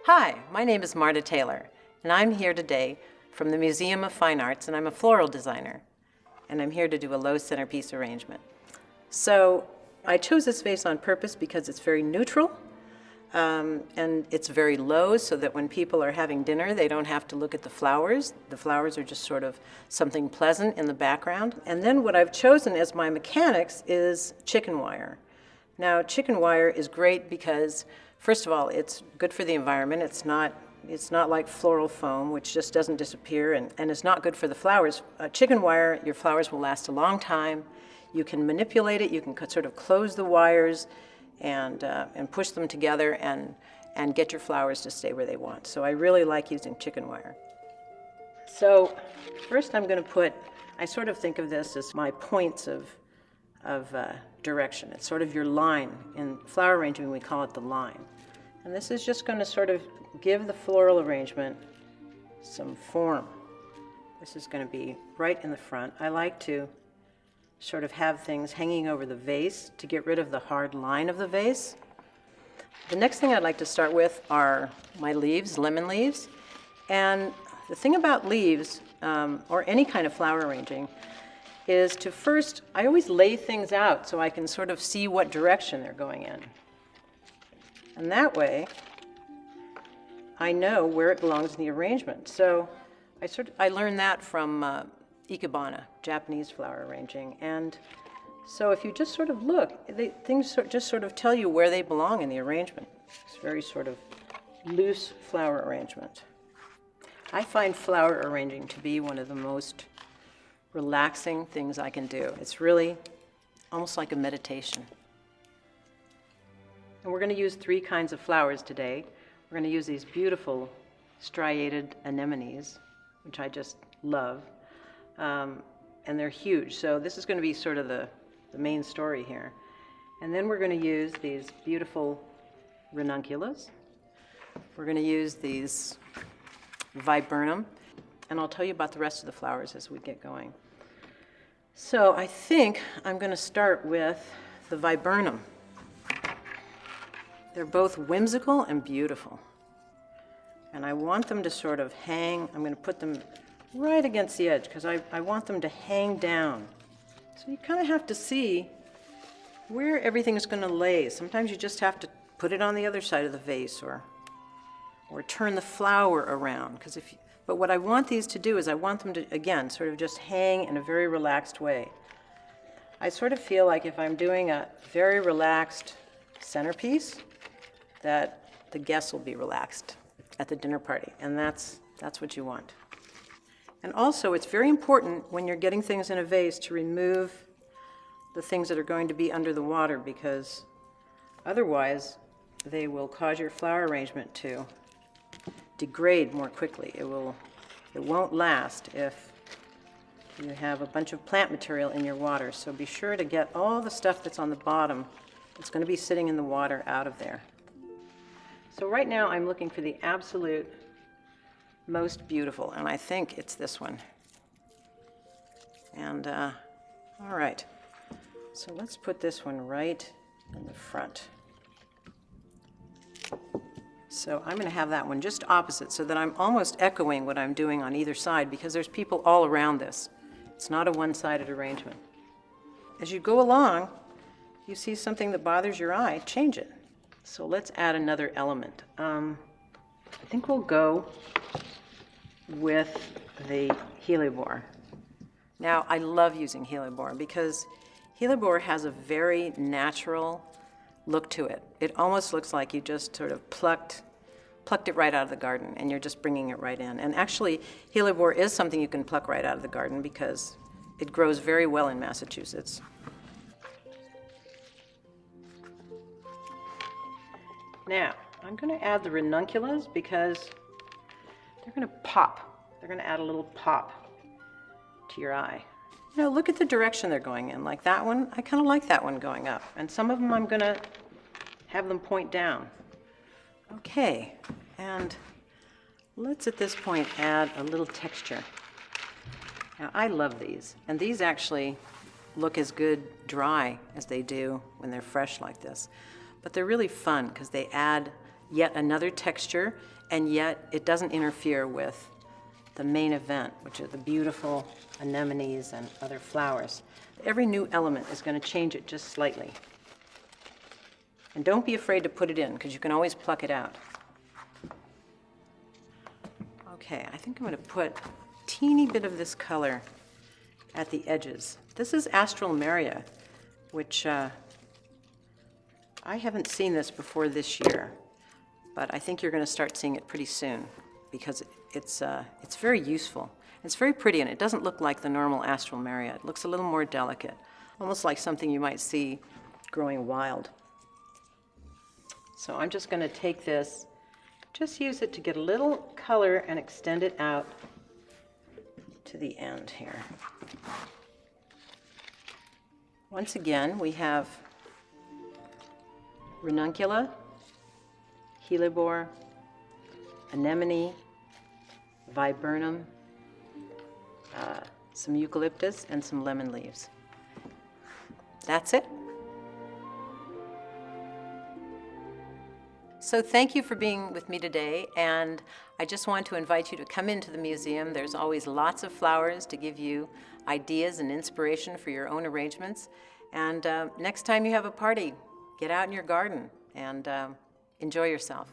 Hi, my name is Marta Taylor, and I'm here today from the Museum of Fine Arts, and I'm a floral designer, and I'm here to do a low centerpiece arrangement. So I chose this vase on purpose because it's very neutral, and it's very low so that when people are having dinner, they don't have to look at the flowers. The flowers are just sort of something pleasant in the background. And then what I've chosen as my mechanics is chicken wire. Now, chicken wire is great because, first of all, it's good for the environment. It's not like floral foam, which just doesn't disappear, and it's not good for the flowers. Chicken wire, your flowers will last a long time. You can manipulate it. You can sort of close the wires and push them together and get your flowers to stay where they want. So I really like using chicken wire. So first I'm going to put, I sort of think of this as my points of direction. It's sort of your line. In flower arranging, we call it the line. And this is just going to sort of give the floral arrangement some form. This is going to be right in the front. I like to sort of have things hanging over the vase to get rid of the hard line of the vase. The next thing I'd like to start with are my leaves, lemon leaves. And the thing about leaves, or any kind of flower arranging, is to first, I always lay things out so I can sort of see what direction they're going in. And that way, I know where it belongs in the arrangement. So I learned that from Ikebana, Japanese flower arranging. And so if you just sort of look, things just sort of tell you where they belong in the arrangement. It's very sort of loose flower arrangement. I find flower arranging to be one of the most relaxing things I can do. It's really almost like a meditation. And we're going to use 3 kinds of flowers today. We're going to use these beautiful striated anemones, which I just love. And they're huge. So this is going to be sort of the main story here. And then we're going to use these beautiful ranunculus. We're going to use these viburnum. And I'll tell you about the rest of the flowers as we get going. So I think I'm going to start with the viburnum. They're both whimsical and beautiful. And I want them to sort of hang. I'm going to put them right against the edge because I want them to hang down. So you kind of have to see where everything is going to lay. Sometimes you just have to put it on the other side of the vase or turn the flower around. But what I want these to do is I want them to, again, sort of just hang in a very relaxed way. I sort of feel like if I'm doing a very relaxed centerpiece, that the guests will be relaxed at the dinner party, and that's what you want. And also, it's very important when you're getting things in a vase to remove the things that are going to be under the water, because otherwise they will cause your flower arrangement to degrade more quickly. It won't last if you have a bunch of plant material in your water. So be sure to get all the stuff that's on the bottom that's going to be sitting in the water out of there. So right now I'm looking for the absolute most beautiful, and I think it's this one. And all right, so let's put this one right in the front. So I'm going to have that one just opposite so that I'm almost echoing what I'm doing on either side, because there's people all around this. It's not a one-sided arrangement. As you go along, you see something that bothers your eye, change it. So let's add another element. I think we'll go with the hellebore. Now, I love using hellebore because hellebore has a very natural look to it. It almost looks like you just sort of plucked it right out of the garden and you're just bringing it right in. And actually, hellebore is something you can pluck right out of the garden because it grows very well in Massachusetts. Now, I'm going to add the ranunculus because they're going to pop. They're going to add a little pop to your eye. Now, look at the direction they're going in. Like that one, I kind of like that one going up. And some of them I'm going to have them point down. Okay, and let's at this point add a little texture. Now, I love these, and these actually look as good dry as they do when they're fresh like this. But they're really fun because they add yet another texture and yet it doesn't interfere with the main event, which are the beautiful anemones and other flowers. Every new element is going to change it just slightly. And don't be afraid to put it in, because you can always pluck it out. Okay, I think I'm going to put a teeny bit of this color at the edges. This is Astral Maria, which I haven't seen this before this year, but I think you're going to start seeing it pretty soon, because it's very useful. It's very pretty, and it doesn't look like the normal Astral Maria. It looks a little more delicate, almost like something you might see growing wild. So I'm just going to take this, just use it to get a little color and extend it out to the end here. Once again, we have ranuncula, hellebore, anemone, viburnum, some eucalyptus, and some lemon leaves. That's it. So thank you for being with me today, and I just want to invite you to come into the museum. There's always lots of flowers to give you ideas and inspiration for your own arrangements. And next time you have a party, get out in your garden and enjoy yourself.